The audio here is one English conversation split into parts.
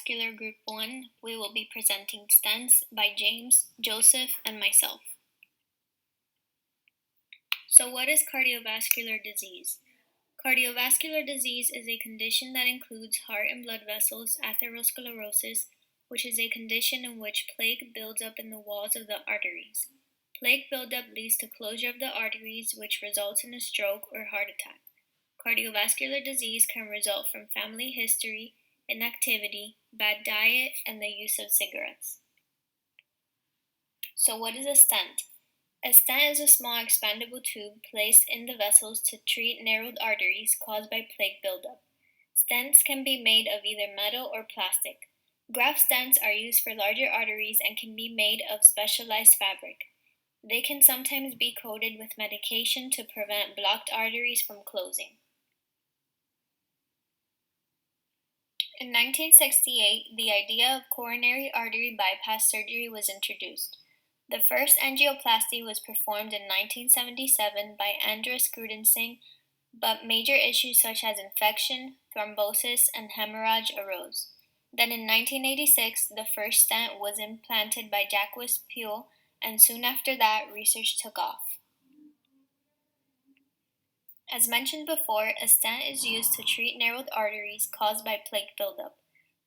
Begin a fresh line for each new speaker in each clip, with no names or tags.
Cardiovascular Group 1, we will be presenting Stents by James, Joseph, and myself. So what is cardiovascular disease? Cardiovascular disease is a condition that includes heart and blood vessels atherosclerosis, which is a condition in which plaque builds up in the walls of the arteries. Plaque buildup leads to closure of the arteries, which results in a stroke or heart attack. Cardiovascular disease can result from family history, inactivity, bad diet, and the use of cigarettes. So what is a stent? A stent is a small expandable tube placed in the vessels to treat narrowed arteries caused by plaque buildup. Stents can be made of either metal or plastic. Graft stents are used for larger arteries and can be made of specialized fabric. They can sometimes be coated with medication to prevent blocked arteries from closing. In 1968, the idea of coronary artery bypass surgery was introduced. The first angioplasty was performed in 1977 by Andras Grudensing, but major issues such as infection, thrombosis, and hemorrhage arose. Then in 1986, the first stent was implanted by Jacques Puel, and soon after that, research took off. As mentioned before, a stent is used to treat narrowed arteries caused by plaque buildup,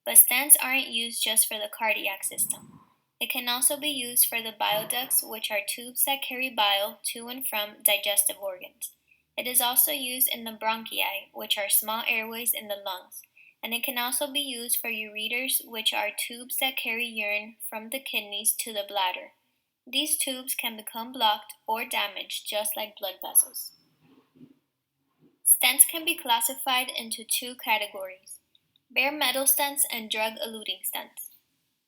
but stents aren't used just for the cardiac system. It can also be used for the bile ducts, which are tubes that carry bile to and from digestive organs. It is also used in the bronchi, which are small airways in the lungs, and it can also be used for ureters, which are tubes that carry urine from the kidneys to the bladder. These tubes can become blocked or damaged, just like blood vessels. Stents can be classified into two categories: bare metal stents and drug-eluting stents.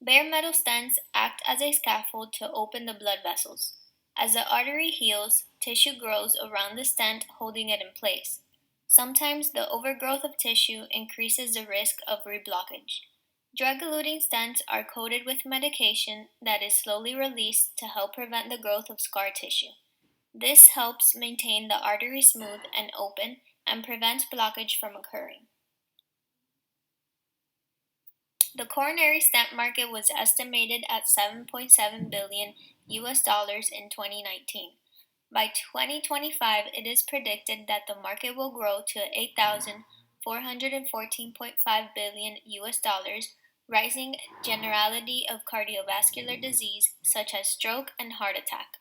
Bare metal stents act as a scaffold to open the blood vessels. As the artery heals, tissue grows around the stent, holding it in place. Sometimes the overgrowth of tissue increases the risk of reblockage. Drug-eluting stents are coated with medication that is slowly released to help prevent the growth of scar tissue. This helps maintain the artery smooth and open and prevents blockage from occurring. The coronary stent market was estimated at $7.7 billion in 2019. By 2025, it is predicted that the market will grow to $8,414.5 billion, rising generality of cardiovascular disease such as stroke and heart attack,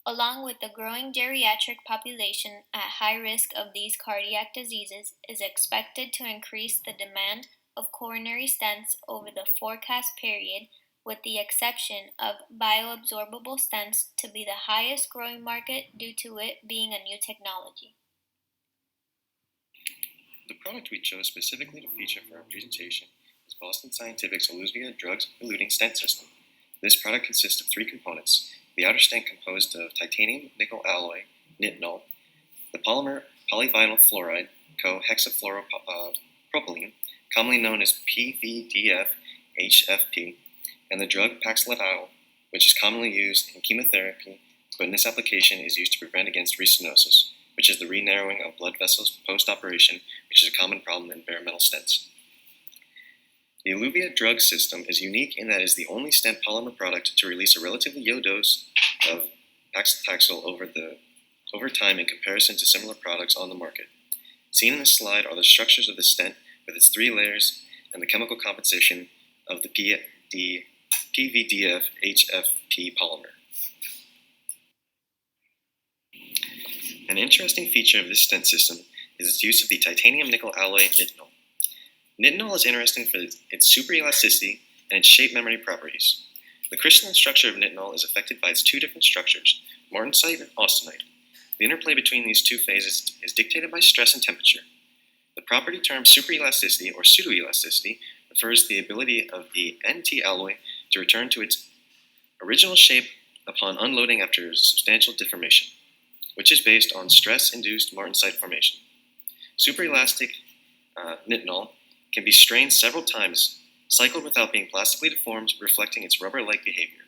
along with the growing geriatric population at high risk of these cardiac diseases, is expected to increase the demand of coronary stents over the forecast period, with the exception of bioabsorbable stents to be the highest growing market due to it being a new technology.
The product we chose specifically to feature for our presentation is Boston Scientific's Eluvia drug-eluting stent system. This product consists of three components: the outer stent composed of titanium nickel alloy, nitinol, the polymer polyvinyl fluoride, cohexafluoropropylene, commonly known as PVDF-HFP, and the drug paxlovidil, which is commonly used in chemotherapy, but in this application is used to prevent against restenosis, which is the re-narrowing of blood vessels post-operation, which is a common problem in bare metal stents. The Eluvia drug system is unique in that it is the only stent polymer product to release a relatively low dose of paclitaxel over time in comparison to similar products on the market. Seen in this slide are the structures of the stent with its three layers and the chemical composition of the PVDF-HFP polymer. An interesting feature of this stent system is its use of the titanium nickel alloy nitinol. Nitinol is interesting for its superelasticity and its shape memory properties. The crystalline structure of nitinol is affected by its two different structures, martensite and austenite. The interplay between these two phases is dictated by stress and temperature. The property term superelasticity or pseudoelasticity refers to the ability of the NT alloy to return to its original shape upon unloading after substantial deformation, which is based on stress-induced martensite formation. Superelastic nitinol can be strained several times, cycled without being plastically deformed, reflecting its rubber-like behavior.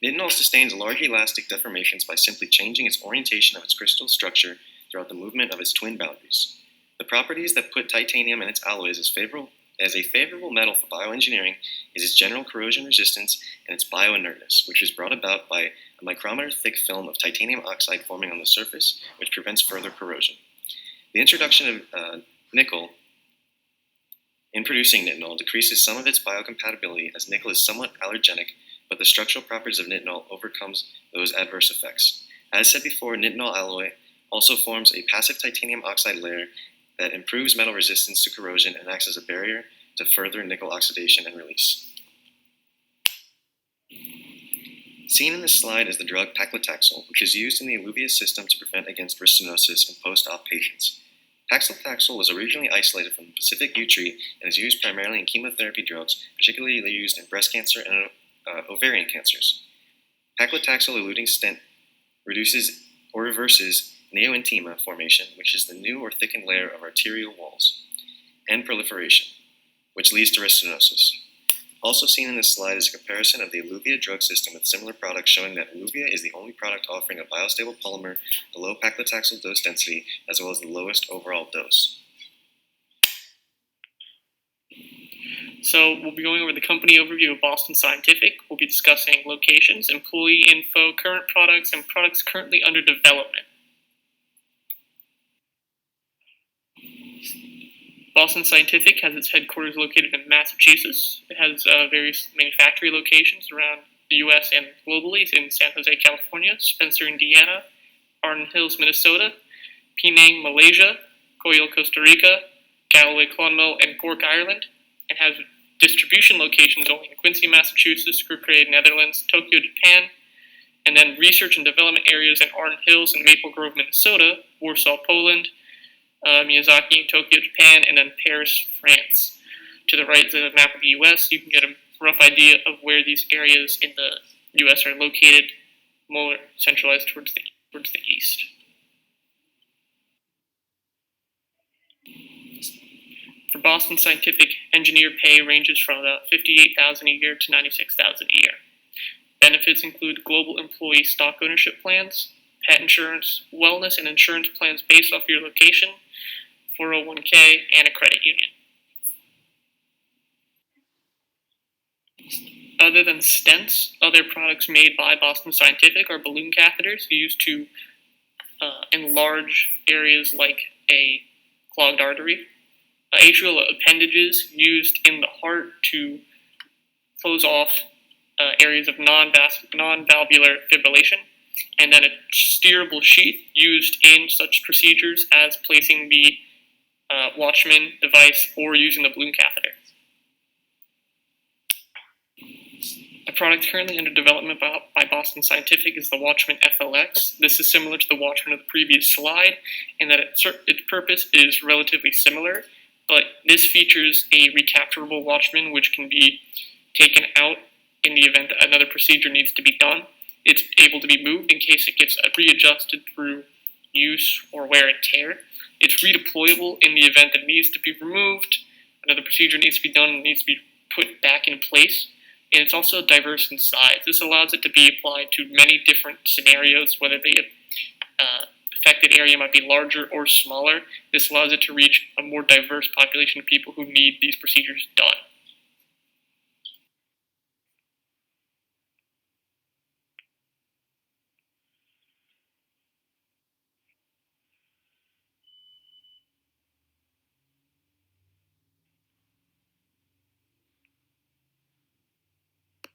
Nitinol sustains large elastic deformations by simply changing its orientation of its crystal structure throughout the movement of its twin boundaries. The properties that put titanium and its alloys as favorable It has a favorable metal for bioengineering is its general corrosion resistance and its bioinertness, which is brought about by a micrometer-thick film of titanium oxide forming on the surface, which prevents further corrosion. The introduction of nickel in producing nitinol decreases some of its biocompatibility as nickel is somewhat allergenic, but the structural properties of nitinol overcomes those adverse effects. As said before, nitinol alloy also forms a passive titanium oxide layer that improves metal resistance to corrosion and acts as a barrier to further nickel oxidation and release. Seen in this slide is the drug paclitaxel, which is used in the Illuvia system to prevent against wrist stenosis in post-op patients. Paclitaxel was originally isolated from the Pacific yew tree and is used primarily in chemotherapy drugs, particularly used in breast cancer and ovarian cancers. Paclitaxel-eluting stent reduces or reverses neointima formation, which is the new or thickened layer of arterial walls, and proliferation, which leads to wrist stenosis. Also seen in this slide is a comparison of the Illuvia drug system with similar products showing that Illuvia is the only product offering a biostable polymer, a low paclitaxel dose density, as well as the lowest overall dose.
So we'll be going over the company overview of Boston Scientific. We'll be discussing locations, employee info, current products, and products currently under development. Boston Scientific has its headquarters located in Massachusetts. It has various manufacturing locations around the U.S. and globally in San Jose, California, Spencer, Indiana, Arden Hills, Minnesota, Penang, Malaysia, Coyle, Costa Rica, Galway, Clonmel, and Cork, Ireland, and has distribution locations only in Quincy, Massachusetts, Skurkade, Netherlands, Tokyo, Japan, and then research and development areas in Arden Hills and Maple Grove, Minnesota, Warsaw, Poland, Miyazaki, Tokyo, Japan, and then Paris, France. To the right is a map of the U.S. You can get a rough idea of where these areas in the U.S. are located, more centralized towards the east. For Boston Scientific, engineer pay ranges from about $58,000 a year to $96,000 a year. Benefits include global employee stock ownership plans, pet insurance, wellness and insurance plans based off your location, 401k, and a credit union. Other than stents, other products made by Boston Scientific are balloon catheters used to enlarge areas like a clogged artery, atrial appendages used in the heart to close off areas of non-valvular fibrillation, and then a steerable sheath used in such procedures as placing the Watchman device or using the balloon catheter. A product currently under development by Boston Scientific is the Watchman FLX. This is similar to the Watchman of the previous slide in that its purpose is relatively similar, but this features a recapturable Watchman which can be taken out in the event that another procedure needs to be done. It's able to be moved in case it gets readjusted through use or wear and tear. It's redeployable in the event that it needs to be removed, another procedure needs to be done, and needs to be put back in place. And it's also diverse in size. This allows it to be applied to many different scenarios, whether the affected area might be larger or smaller. This allows it to reach a more diverse population of people who need these procedures done.